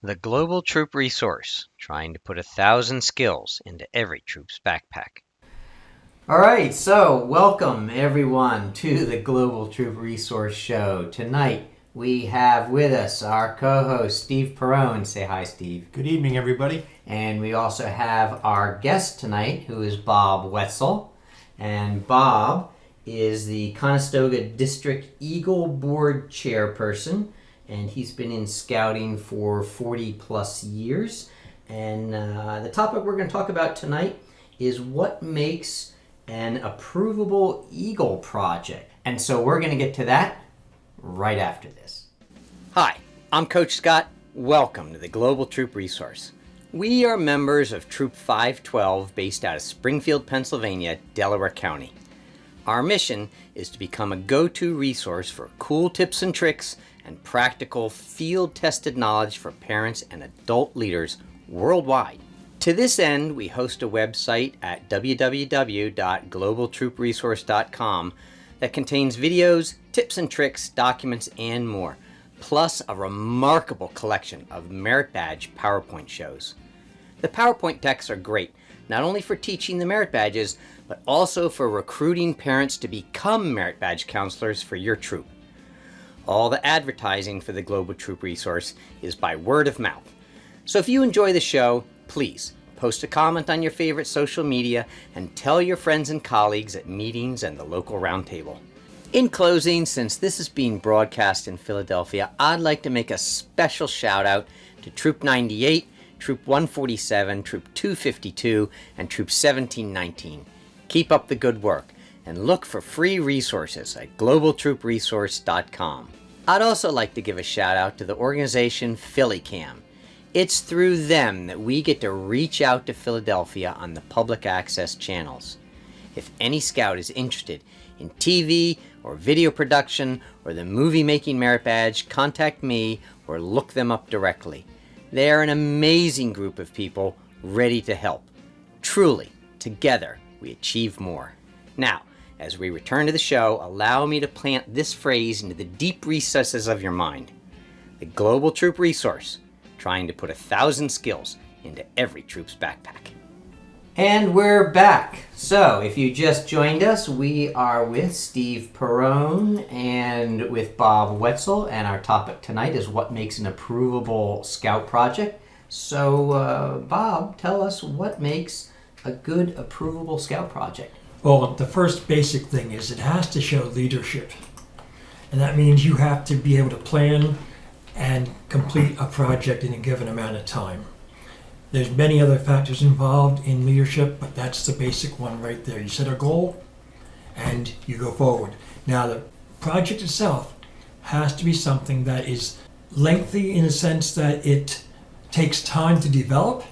The Global Troop Resource, trying to put 1,000 skills into every troop's backpack. All right, so welcome everyone to the Global Troop Resource Show. Tonight we have with us our co-host Steve Perrone. Say hi, Steve. Good evening, everybody. And we also have our guest tonight, who is Bob Wetzel. And Bob is the Conestoga District Eagle Board Chairperson, and he's been in scouting for 40 plus years. And the topic we're going to talk about tonight is what makes an approvable Eagle project. And so we're going to get to that right after this. Hi, I'm Coach Scott. Welcome to the Global Troop Resource. We are members of Troop 512 based out of Springfield, Pennsylvania, Delaware County. Our mission is to become a go-to resource for cool tips and tricks and practical field-tested knowledge for parents and adult leaders worldwide. To this end, we host a website at www.globaltroopresource.com that contains videos, tips and tricks, documents, and more, plus a remarkable collection of merit badge PowerPoint shows. The PowerPoint decks are great, not only for teaching the merit badges, but also for recruiting parents to become merit badge counselors for your troop. All the advertising for the Global Troop Resource is by word of mouth. So if you enjoy the show, please post a comment on your favorite social media and tell your friends and colleagues at meetings and the local roundtable. In closing, since this is being broadcast in Philadelphia, I'd like to make a special shout out to Troop 98, Troop 147, Troop 252, and Troop 1719. Keep up the good work and look for free resources at globaltroopresource.com. I'd also like to give a shout out to the organization PhillyCam. It's through them that we get to reach out to Philadelphia on the public access channels. If any scout is interested in TV or video production or the movie making merit badge, contact me or look them up directly. They are an amazing group of people ready to help. Truly, together we achieve more. Now, as we return to the show, allow me to plant this phrase into the deep recesses of your mind. The Global Troop Resource, trying to put 1,000 skills into every troop's backpack. And we're back. So, if you just joined us, we are with Steve Perrone and with Bob Wetzel, and our topic tonight is what makes an approvable scout project. So, Bob, tell us what makes a good approvable scout project. Well, the first basic thing is it has to show leadership. And that means you have to be able to plan and complete a project in a given amount of time. There's many other factors involved in leadership, but that's the basic one right there. You set a goal and you go forward. Now, the project itself has to be something that is lengthy in the sense that it takes time to develop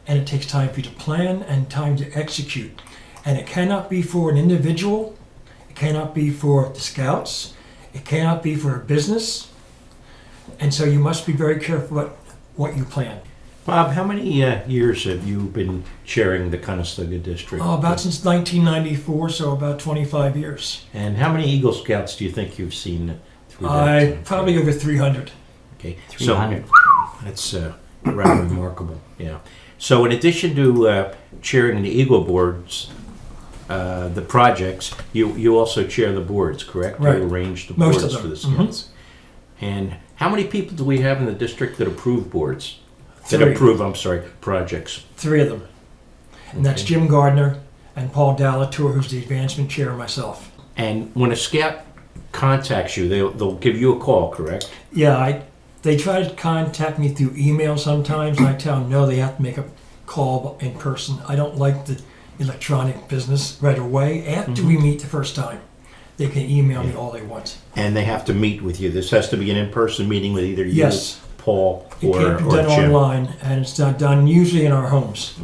and it takes time for you to plan and time to execute. And it cannot be for an individual, it cannot be for the scouts, it cannot be for a business. And so you must be very careful what you plan. Bob, how many years have you been chairing the Conestoga District? Oh, about since 1994, so about 25 years. And how many Eagle Scouts do you think you've seen through that time? Probably over 300. Okay, 300. So that's rather remarkable. Yeah. So in addition to chairing the Eagle boards, the projects, you also chair the boards, correct? Right. You arrange the Most boards of for them. the Scouts. And how many people do we have in the district that approve boards? Three. Projects. 3 of them. And that's Okay. Jim Gardner and Paul Dallatour, who's the advancement chair, and myself. And when a scout contacts you, they'll give you a call, correct? Yeah, they try to contact me through email sometimes. I tell them no, they have to make a call in person. I don't like the electronic business right away. After we meet the first time, they can email me all they want. And they have to meet with you. This has to be an in-person meeting with either you, Yes. Paul, It or can't be done Jim. online, and it's not done usually in our homes.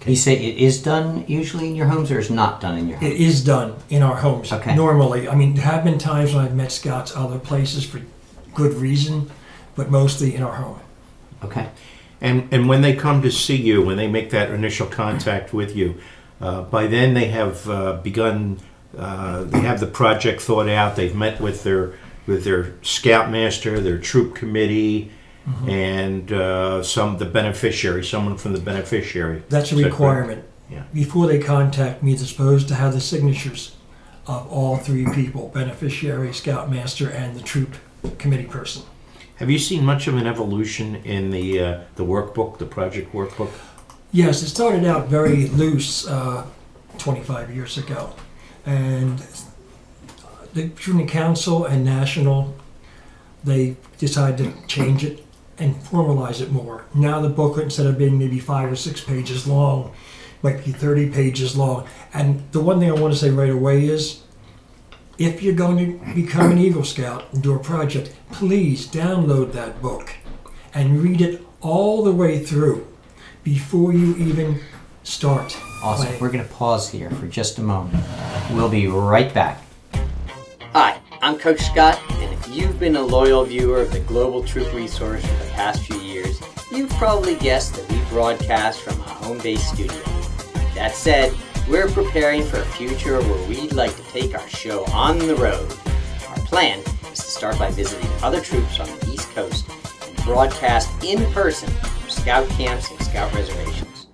You say it is done usually in your homes or is not done in your homes? It is done in our homes, Okay. normally. I mean, there have been times when I've met scouts other places for good reason, but mostly in our home. Okay. And when they come to see you, when they make that initial contact with you, by then they have begun. They have the project thought out. They've met with their scoutmaster, their troop committee, and someone from the beneficiary. That's a So, requirement. Yeah. Before they contact me, they're supposed to have the signatures of all three people, beneficiary, scoutmaster, and the troop committee person. Have you seen much of an evolution in the workbook, the project workbook? Yes, it started out very loose 25 years ago. And the Junior Council and National, they decided to change it and formalize it more. Now the booklet, instead of being maybe 5 or 6 pages long, might be 30 pages long. And the one thing I want to say right away is, if you're going to become an Eagle Scout and do a project, please download that book and read it all the way through before you even start. Awesome. planning. We're going to pause here for just a moment. We'll be right back. Hi, I'm Coach Scott, and if you've been a loyal viewer of the Global Troop Resource for the past few years, you've probably guessed that we broadcast from a home-based studio. That said, we're preparing for a future where we'd like to take our show on the road. Our plan is to start by visiting other troops on the East Coast and broadcast in person from scout camps and scout reservations.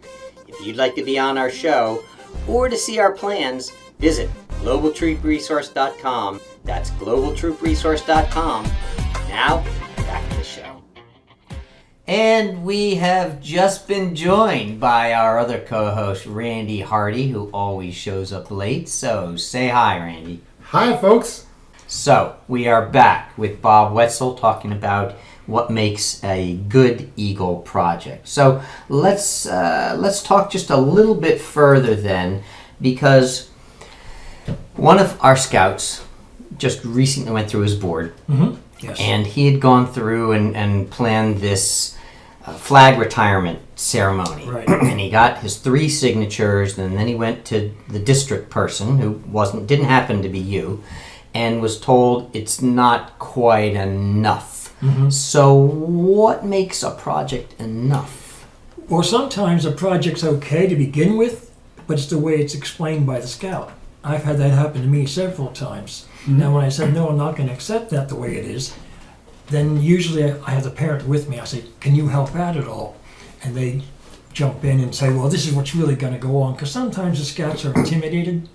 If you'd like to be on our show or to see our plans, visit globaltroopresource.com. That's globaltroopresource.com. Now, back to the show. And we have just been joined by our other co-host, Randy Hardy, who always shows up late. So say hi, Randy. Hi, folks. So we are back with Bob Wetzel talking about what makes a good Eagle project. So let's talk just a little bit further then, because one of our scouts just recently went through his board, Yes. and he had gone through and planned this flag retirement ceremony. Right. And he got his 3 signatures, and then he went to the district person, who didn't happen to be you, and was told it's not quite enough. So what makes a project enough? Or sometimes a project's okay to begin with, but it's the way it's explained by the scout. I've had that happen to me several times. Now when I said, no, I'm not going to accept that the way it is, then usually I have the parent with me. I say, can you help out at all? And they jump in and say, well, this is what's really going to go on. Because sometimes the scouts are intimidated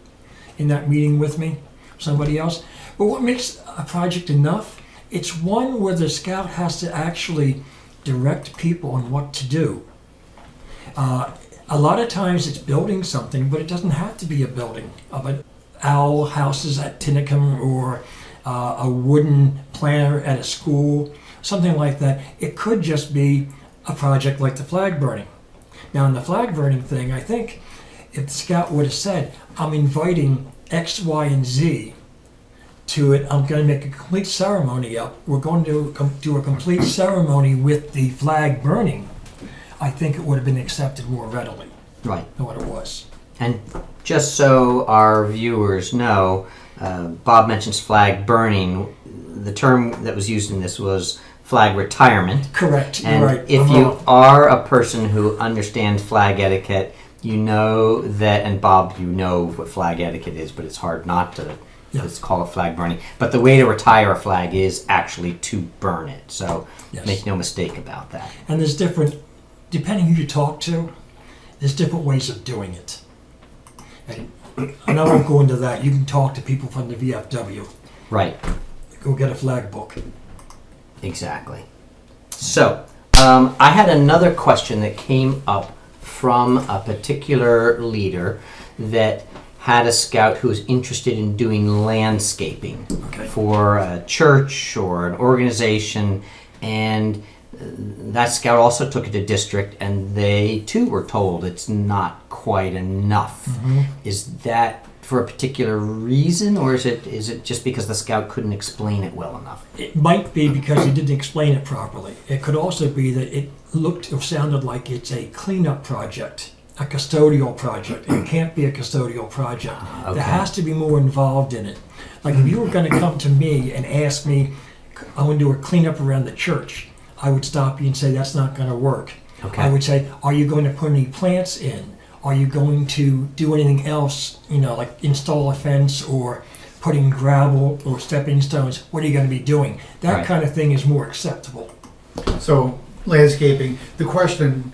in that meeting with me, somebody else. But what makes a project enough? It's one where the scout has to actually direct people on what to do. A lot of times it's building something, but it doesn't have to be a building. But owl houses at Tinicum, or a wooden planter at a school, something like that. It could just be a project like the flag burning. Now in the flag burning thing, I think if the scout would have said, I'm inviting X, Y, and Z to it, I'm going to make a complete ceremony up. We're going to do a complete ceremony with the flag burning, I think it would have been accepted more readily Right. than what it was. And just so our viewers know, Bob mentions flag burning. The term that was used in this was flag retirement. Correct. And You're right. if I'm you wrong. are a person who understands flag etiquette, you know that, and Bob, you know what flag etiquette is, but it's hard not to. Yeah. Let's call it flag burning. But the way to retire a flag is actually to burn it. So Yes. make no mistake about that. And there's different, depending who you talk to, there's different ways of doing it. And I won't go into that. You can talk to people from the VFW. Right. Go get a flag book. Exactly. So, I had another question that came up from a particular leader that had a scout who was interested in doing landscaping Okay. for a church or an organization, and that scout also took it to district, and they too were told it's not quite enough. Is that for a particular reason, or is it just because the scout couldn't explain it well enough? It might be because he didn't explain it properly. It could also be that it looked or sounded like it's a cleanup project, a custodial project. It can't be a custodial project. Okay. There has to be more involved in it. Like if you were going to come to me and ask me, I want to do a cleanup around the church, I would stop you and say, that's not going to work. Okay. I would say, are you going to put any plants in? Are you going to do anything else, like install a fence or putting gravel or stepping stones? What are you going to be doing? That Right. kind of thing is more acceptable. So landscaping, the question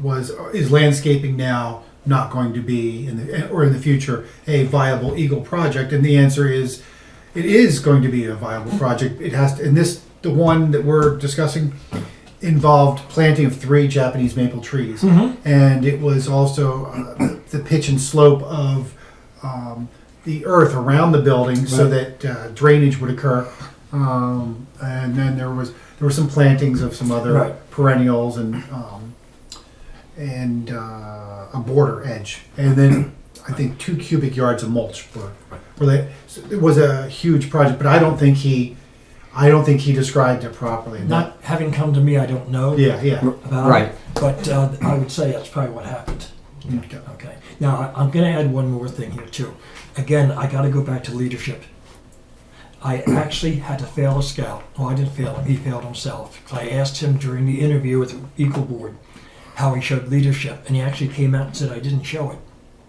was, is landscaping now not going to be, in the future, a viable Eagle project? And the answer is, it is going to be a viable project. It has to, and the one that we're discussing involved planting of 3 Japanese maple trees. And it was also the pitch and slope of the earth around the building so that drainage would occur. And then there were some plantings of some other perennials and a border edge, and then I think 2 cubic yards of mulch so it was a huge project, but I don't think he described it properly. Not having come to me, I don't know. About it, but I would say that's probably what happened. Okay. Now I'm going to add one more thing here too. Again, I got to go back to leadership. I actually had to fail a scout. Well, I didn't fail him; he failed himself. I asked him during the interview with the Eagle Board how he showed leadership, and he actually came out and said, I didn't show it.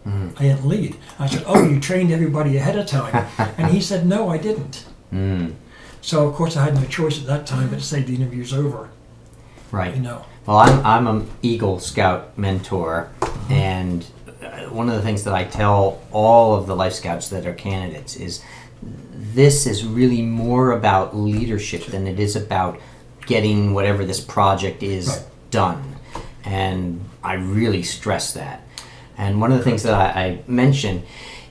I didn't lead. I said, oh, you trained everybody ahead of time. And he said, no, I didn't. So, of course, I had no choice at that time but to say the interview's over. Right. You know. Well, I'm an Eagle Scout mentor, and one of the things that I tell all of the Life Scouts that are candidates is this is really more about leadership than it is about getting whatever this project is done. And I really stress that. And one of the things that I mention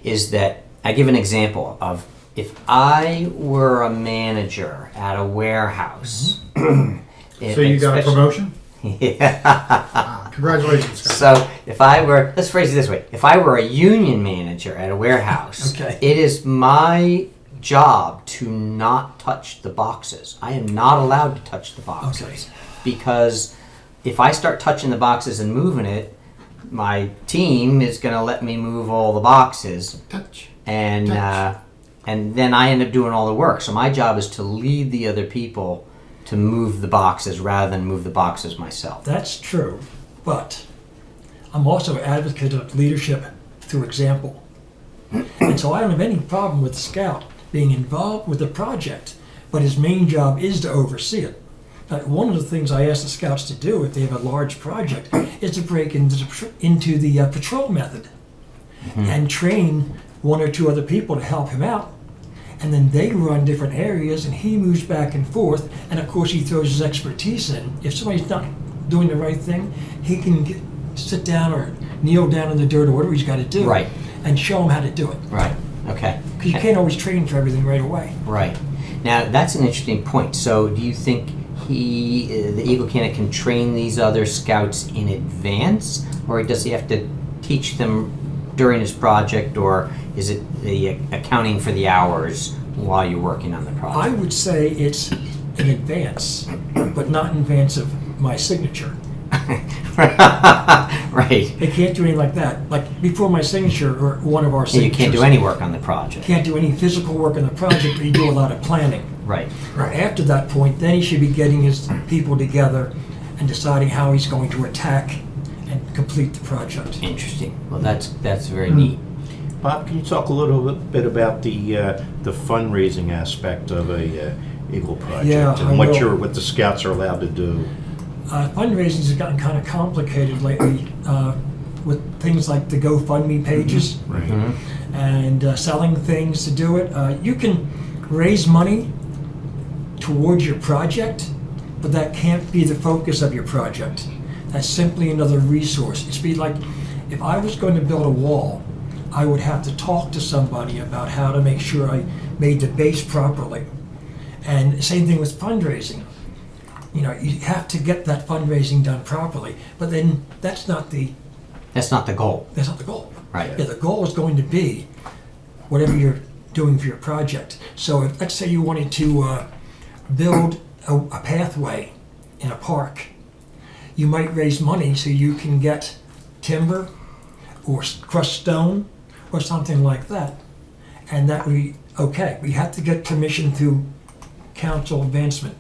is that I give an example of if I were a manager at a warehouse. So you got a promotion? Yeah. Congratulations, Scott. So if I were, let's phrase it this way, if I were a union manager at a warehouse, it is my job to not touch the boxes. I am not allowed to touch the boxes because if I start touching the boxes and moving it, my team is going to let me move all the boxes. And then I end up doing all the work. So my job is to lead the other people to move the boxes rather than move the boxes myself. That's true, but I'm also an advocate of leadership through example. And so I don't have any problem with the scout being involved with the project, but his main job is to oversee it. One of the things I ask the scouts to do if they have a large project is to break into the patrol method and train 1 or 2 other people to help him out. And then they run different areas and he moves back and forth. And of course he throws his expertise in. If somebody's not doing the right thing, he can sit down or kneel down in the dirt or whatever he's got to do and show them how to do it. Right. Okay. Because you can't always train for everything right away. Right. Now that's an interesting point. So do you think the Eagle candidate can train these other scouts in advance, or does he have to teach them during his project, or is it the accounting for the hours while you're working on the project? I would say it's in advance, but not in advance of my signature. Right. They can't do anything like that. Like before my signature or one of our signatures. You can't do any work on the project. Can't do any physical work on the project, but you do a lot of planning. Right. Or after that point, then he should be getting his people together and deciding how he's going to attack and complete the project. Interesting. Well, that's very neat. Bob, can you talk a little bit about the fundraising aspect of a Eagle project and what the scouts are allowed to do? Fundraising has gotten kind of complicated lately with things like the GoFundMe pages and selling things to do it. You can raise money towards your project, but that can't be the focus of your project. That's simply another resource. It's be like if I was going to build a wall, I would have to talk to somebody about how to make sure I made the base properly. And same thing with fundraising. You know, you have to get that fundraising done properly, but then that's not the goal. That's not the goal. Right. Yeah, the goal is going to be whatever you're doing for your project. So if, let's say you wanted to build a pathway in a park, you might raise money so you can get timber or crushed stone or something like that. And that would be okay. We have to get permission through council advancement.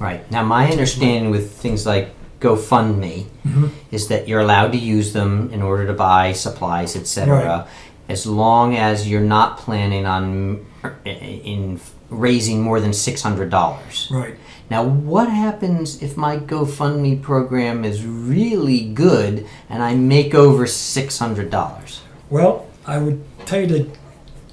Right. Now, my understanding with things like GoFundMe is that you're allowed to use them in order to buy supplies, etc. as long as you're not planning on in raising more than $600. Right. Now, what happens if my GoFundMe program is really good and I make over $600? Well, I would tell you that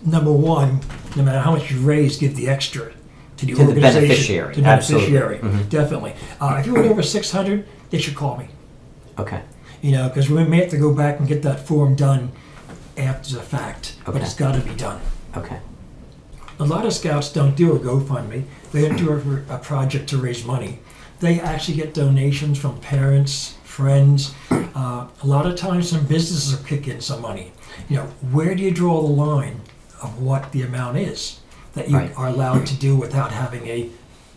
number one, no matter how much you raise, give the extra to the organization, beneficiary. To the beneficiary, Absolutely. definitely. If you went over 600, they should call me. Okay. You know, because we may have to go back and get that form done after the fact, but Okay. it's got to be done. Okay. A lot of scouts don't do a GoFundMe. They don't do a project to raise money. They actually get donations from parents, friends. A lot of times some businesses will kick in some money. You know, where do you draw the line of what the amount is that you Right. are allowed to do without having a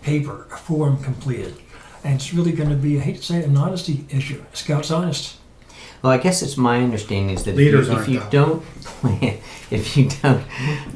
paper, a form completed? And it's really going to be, I hate to say it, an honesty issue. A scout's honest. Well, I guess it's my understanding is that Leaders if aren't, you though. don't plan, if you don't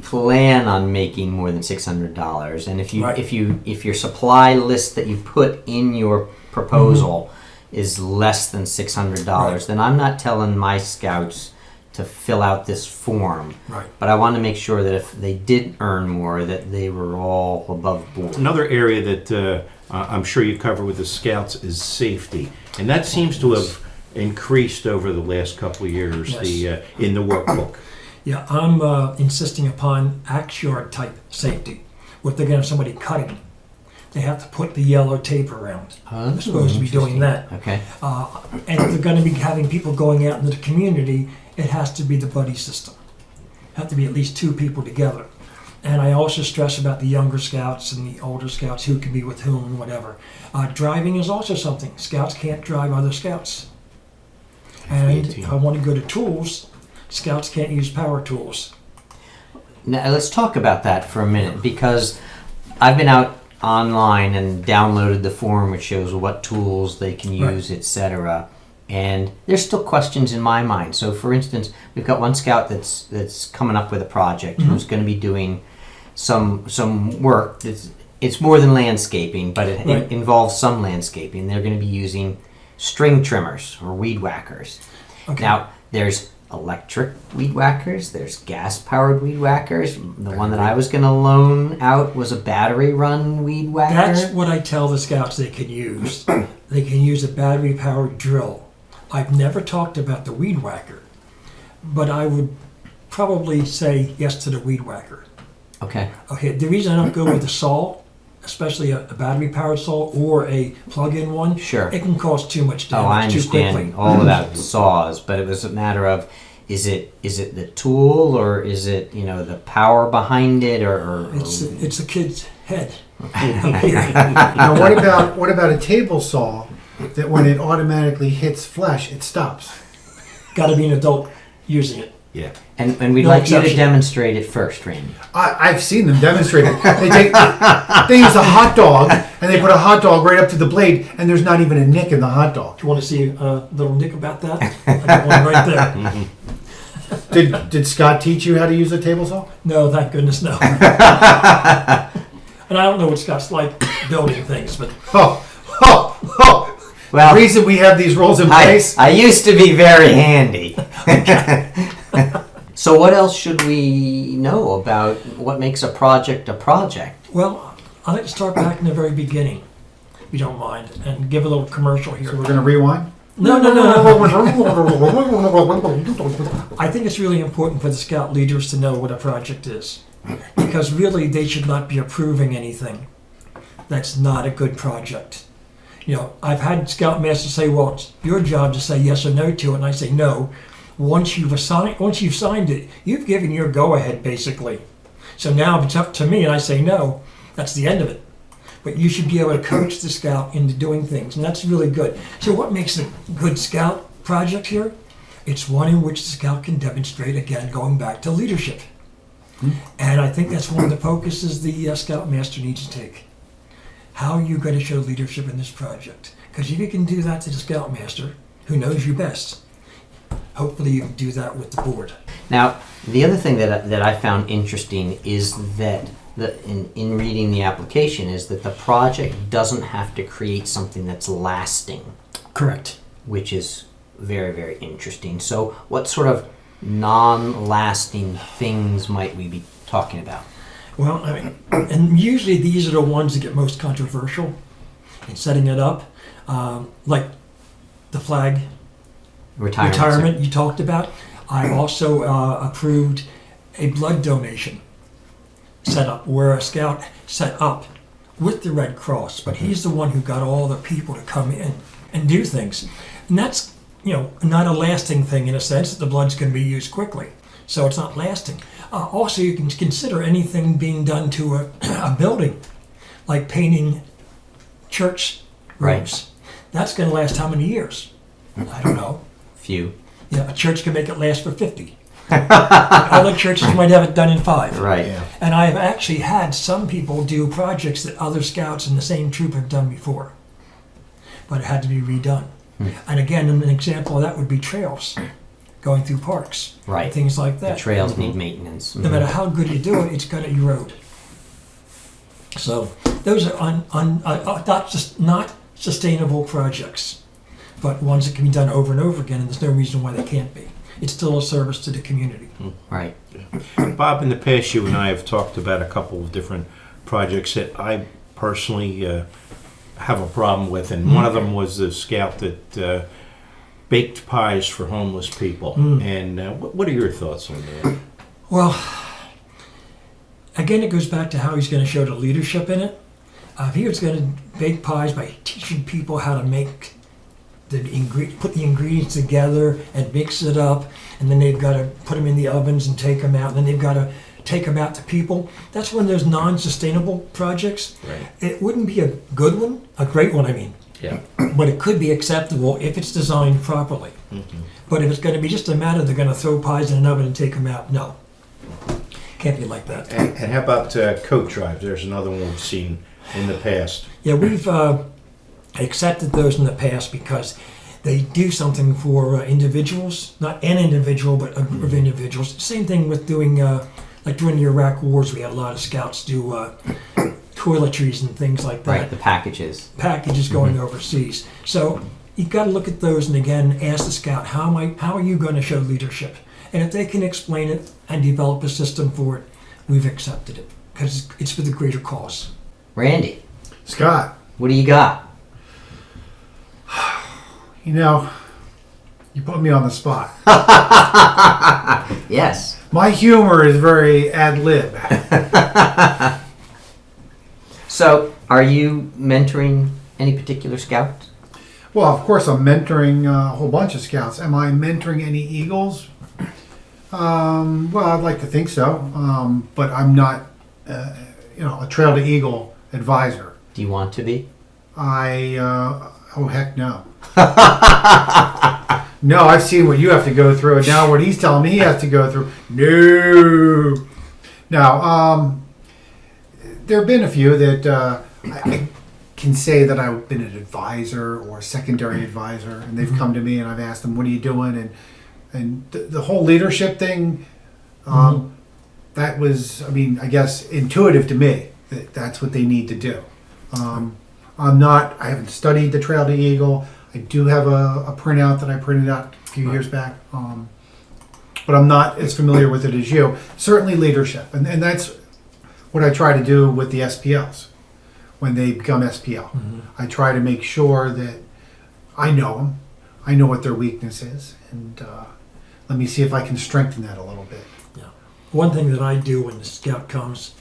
plan on making more than $600, and Right. if your supply list that you put in your proposal is less than $600, Right. then I'm not telling my scouts to fill out this form. Right. But I want to make sure that if they did earn more, that they were all above board. Another area that I'm sure you cover with the scouts is safety, and that seems to have increased over the last couple of years. Yes. In the workbook. Yeah, I'm insisting upon axe yard type safety. If they're going to have somebody cutting, they have to put the yellow tape around. They're supposed to be doing that. Okay. And if they're going to be having people going out into the community, it has to be the buddy system. Have to be at least two people together. And I also stress about the younger scouts and the older scouts who can be with whom and whatever. Driving is also something. Scouts can't drive other scouts. And if I want to go to tools, scouts can't use power tools. Now let's talk about that for a minute, because I've been out online and downloaded the form which shows what tools they can use, etc. And there's still questions in my mind. So, for instance, we've got one scout that's coming up with a project who's going to be doing some work. It's more than landscaping, but it Right. involves some landscaping. They're going to be using string trimmers or weed whackers. Okay. Now, there's electric weed whackers, there's gas-powered weed whackers. The one that I was going to loan out was a battery-run weed whacker. That's what I tell the scouts they can use. They can use a battery-powered drill. I've never talked about the weed whacker, but I would probably say yes to the weed whacker. Okay. Okay, the reason I don't go with the saw, especially a battery-powered saw or a plug-in one, Sure. it can cause too much Oh, I damage too understand quickly. all about saws, but it was a matter of is it the tool or is it the power behind it or It's a kid's head. Now, what about a table saw that when it automatically hits flesh, it stops? Got to be an adult using it. Yeah. and we'd No like you to exception. demonstrate it first, Randy. I've seen them demonstrate it. They use a hot dog and they put a hot dog right up to the blade, and there's not even a nick in the hot dog. Do you want to see a little nick about that? I got one right there. Did Scott teach you how to use a table saw? No, thank goodness, no. And I don't know what Scott's like building things, but Oh. The Well, reason we have these rules in place. I used to be very handy. So what else should we know about what makes a project a project? well, I'd like to start back in the very beginning, if you don't mind, and give a little commercial here. So we're going to rewind? No. I think it's really important for the scout leaders to know what a project is, because really they should not be approving anything that's not a good project. I've had scoutmasters say, "Well, it's your job to say yes or no to it," and I say, "No. Once you've signed it, you've given your go-ahead, basically. So now if it's up to me and I say no, that's the end of it. But you should be able to coach the scout into doing things, and that's really good. So what makes a good scout project here? It's one in which the scout can demonstrate, again, going back to leadership. And I think that's one of the focuses the scoutmaster needs to take. How are you going to show leadership in this project? Because if you can do that to the scoutmaster, who knows you best, hopefully you can do that with the board. Now, the other thing that I found interesting is that in reading the application is that the project doesn't have to create something that's lasting, Correct. which is very, very interesting. So what sort of non-lasting things might we be talking about? Well, I mean, and usually these are the ones that get most controversial in setting it up, like the flag retirement you talked about. I also approved a blood donation setup where a scout set up with the Red Cross, but he's the one who got all the people to come in and do things. And that's, not a lasting thing in a sense that the blood's going to be used quickly. So it's not lasting. Also, you can consider anything being done to a building, like painting church rooms. Right. That's going to last how many years? I don't know. Few. A church can make it last for 50. Other churches might have it done in 5. Right. Yeah. And I've actually had some people do projects that other scouts in the same troop have done before, but it had to be redone. And again, an example of that would be trails, going through parks, Right. things like The that. trails need maintenance. No matter how good you do it, it's going to erode. So those are not sustainable projects, but ones that can be done over and over again, and there's no reason why they can't be. It's still a service to the community. Right. Bob, in the past, you and I have talked about a couple of different projects that I personally have a problem with, and one of them was the scout that baked pies for homeless people. And what are your thoughts on that? Well, again, it goes back to how he's going to show the leadership in it. If he was going to bake pies by teaching people how to make put the ingredients together and mix it up, and then they've got to put them in the ovens and take them out, and then they've got to take them out to people. That's one of those non-sustainable projects. Right. It wouldn't be a good one, a great one, I mean. Yeah. But it could be acceptable if it's designed properly. But if it's going to be just a matter they're going to throw pies in an oven and take them out, no. Can't be like that. And how about coat drives? There's another one we've seen in the past. Yeah, we've accepted those in the past because they do something for individuals, not an individual, but a group of individuals. Same thing with doing, like during the Iraq wars, we had a lot of scouts do toiletries and things like that. Right, the packages. Packages going overseas. So you've got to look at those and again ask the scout, how are you going to show leadership? And if they can explain it and develop a system for it, we've accepted it because it's for the greater cause. Randy, Scott, what do you got? you put me on the spot. Yes. My humor is very ad lib. So, are you mentoring any particular scout? Well, of course, I'm mentoring a whole bunch of scouts. Am I mentoring any Eagles? Well, I'd like to think so, but I'm not, a Trail to Eagle advisor. Do you want to be? Oh heck no. No, I've seen what you have to go through, and now what he's telling me he has to go through. No. Now, there have been a few that I can say that I've been an advisor or a secondary advisor, and they've come to me and I've asked them, "What are you doing?" And the whole leadership thing, that was, I guess, intuitive to me. That's what they need to do. I haven't studied the Trail to Eagle. I do have a printout that I printed out a few years back. But I'm not as familiar with it as you. Certainly leadership. And that's what I try to do with the SPLs when they become SPL. I try to make sure that I know them. I know what their weakness is. And let me see if I can strengthen that a little bit. Yeah. One thing that I do when the scout comes,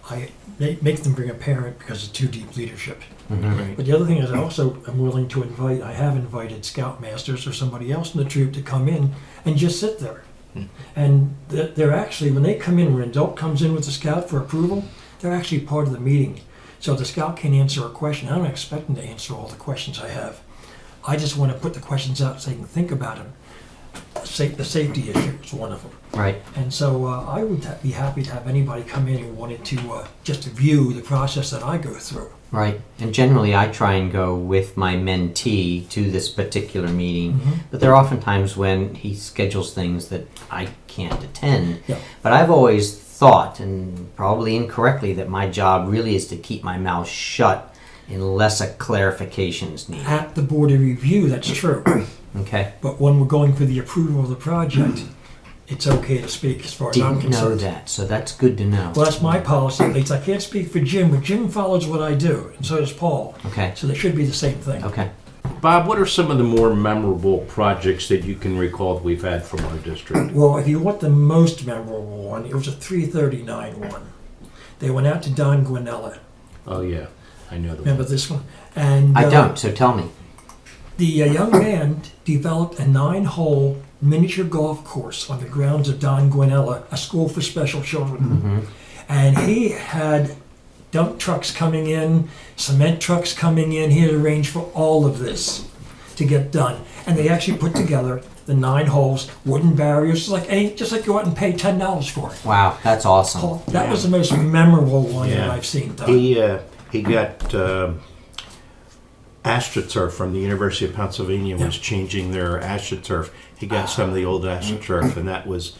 I make them bring a parent because it's too deep leadership. Right. But the other thing is I also am willing to I have invited scoutmasters or somebody else in the troop to come in and just sit there. And they're actually, when they come in, when an adult comes in with the scout for approval, they're actually part of the meeting. So if the scout can't answer a question, I don't expect them to answer all the questions I have. I just want to put the questions out so they can think about them. The safety issue is one of them. Right. And so I would be happy to have anybody come in who wanted to just view the process that I go through. Right. And generally I try and go with my mentee to this particular meeting, but there are often times when he schedules things that I can't attend. Yeah. But I've always thought, and probably incorrectly, that my job really is to keep my mouth shut unless a clarification is needed. At the board of review, that's true. Okay. But when we're going for the approval of the project, it's okay to speak as far as I'm Didn't know concerned. that, so that's good to know. Well, that's my policy, at least. I can't speak for Jim, but Jim follows what I do, and so does Paul. Okay. So they should be the same thing. Okay. Bob, what are some of the more memorable projects that you can recall that we've had from our district? Well, if you want the most memorable one, it was a 339 one. They went out to Don Guanella. Oh, yeah, I know the Remember one. this one? And I don't, so tell me. the young man developed a 9-hole miniature golf course on the grounds of Don Guanella, a school for special children. Mm-hmm. And he had dump trucks coming in, cement trucks coming in. He had arranged for all of this to get done. And they actually put together the 9 holes, wooden barriers, just like go out and pay $10 for it. Wow, that's awesome. Paul, that was the most memorable one that Yeah. I've seen done. He got AstroTurf from the University of Pennsylvania was changing their AstroTurf. He got some of the old AstroTurf, and that was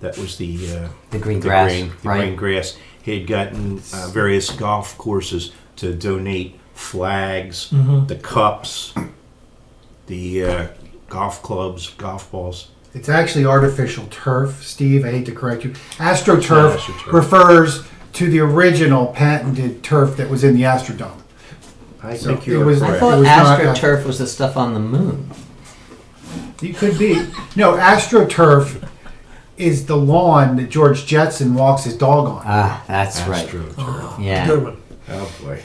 the green grass, right? green grass. He had gotten various golf courses to donate flags, the cups, the golf clubs, golf balls. It's actually artificial turf, Steve. I hate to correct you. AstroTurf AstroTurf. refers to the original patented turf that was in the Astrodome. I So think it you're was- I correct. thought It was not AstroTurf was the stuff on the moon. You could be. No, AstroTurf is the lawn that George Jetson walks his dog on. Ah, that's right. AstroTurf. Yeah. Good one. Oh boy,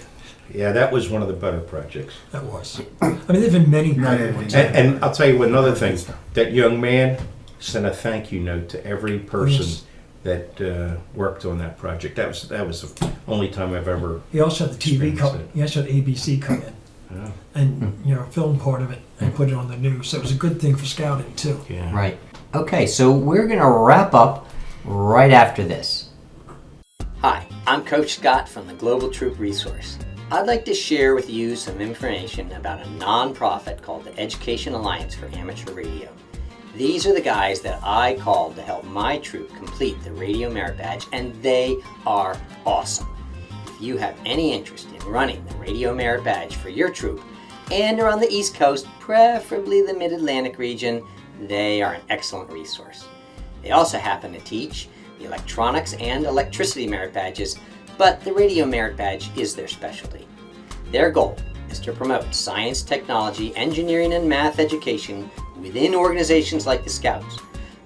yeah, that was one of the better projects. That was. I mean, there've been many Not great everything. ones. And I'll tell you another thing. That young man sent a thank you note to every person Yes. that worked on that project. That was the only time I've ever. He also had the TV Experience come. it. He also had ABC come in Yeah. and film part of it and put it on the news. So it was a good thing for scouting too. Yeah. Right. Okay, so we're going to wrap up right after this. Hi, I'm Coach Scott from the Global Troop Resource. I'd like to share with you some information about a nonprofit called the Education Alliance for Amateur Radio. These are the guys that I called to help my troop complete the Radio Merit Badge, and they are awesome. If you have any interest in running the Radio Merit Badge for your troop and are on the East Coast, preferably the Mid-Atlantic region, they are an excellent resource. They also happen to teach the electronics and electricity merit badges, but the Radio Merit Badge is their specialty. Their goal is to promote science, technology, engineering, and math education within organizations like the Scouts,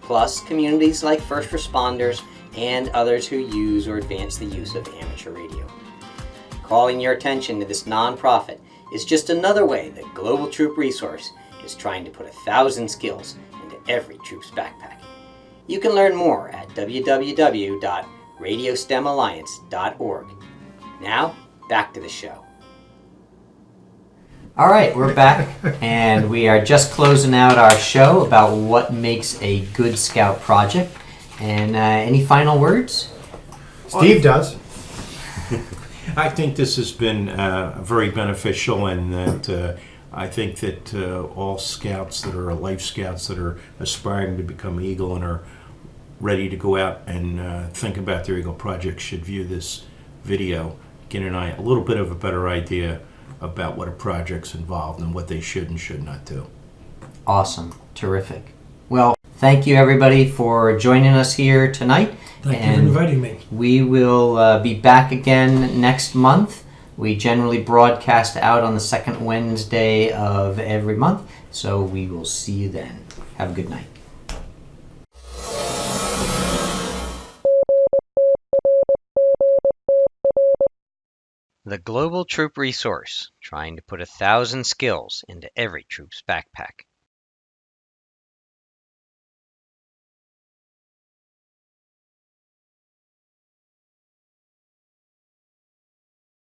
plus communities like first responders and others who use or advance the use of amateur radio. Calling your attention to this nonprofit is just another way that Global Troop Resource is trying to put 1,000 skills into every troop's backpack. You can learn more at www.radiostemalliance.org. Now, back to the show. All right, we're back, and we are just closing out our show about what makes a good scout project. And any final words? Steve does. I think this has been very beneficial, and that I think that all scouts that are life scouts that are aspiring to become Eagle and are ready to go out and think about their Eagle project should view this video, getting a little bit of a better idea about what a project's involved and what they should and should not do. Awesome. Terrific. Well, thank you, everybody, for joining us here tonight. Thank you And for inviting me. we will be back again next month. We generally broadcast out on the second Wednesday of every month, so we will see you then. Have a good night. The Global Troop Resource, trying to put 1,000 skills into every troop's backpack.